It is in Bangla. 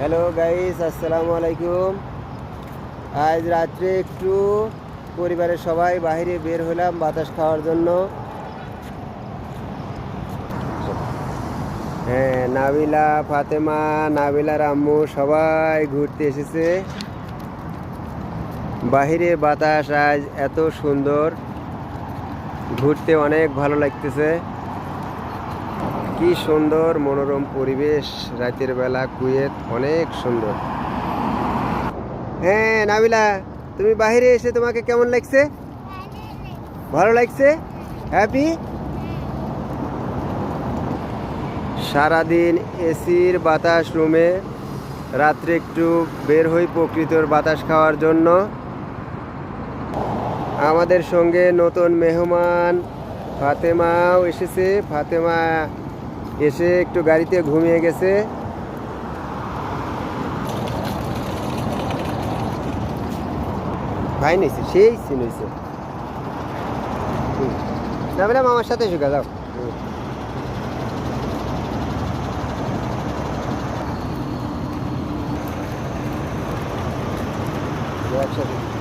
হ্যালো গাইস, আসসালামু আলাইকুম। আজ রাত্রে একটু পরিবারের সবাই বাইরে বের হলাম বাতাস খাওয়ার জন্য। হ্যাঁ, নাবিলা, ফাতেমা, নাবিলার আম্মু সবাই ঘুরতে এসেছে। বাহিরে বাতাস আজ এত সুন্দর, ঘুরতে অনেক ভালো লাগতেছে। কি সুন্দর মনোরম পরিবেশ, রাতের বেলা কুয়েত অনেক সুন্দর। হ্যাঁ নাবিলা, তুমি বাইরে এসে তোমাকে কেমন লাগছে? ভালো লাগছে? হ্যাপি? সারাদিন এসির বাতাস রুমে, রাত্রে একটু বের হই প্রকৃতির বাতাস খাওয়ার জন্য। আমাদের সঙ্গে নতুন মেহমান ফাতেমাও এসেছে। ফাতেমা এসে একটু গাড়িতে ঘুমিয়ে গেছে। ভাই নিয়েছে, সেই সিন হয়েছে। না ম্যাডাম, আমার সাথে শুকা যাও। একসাথে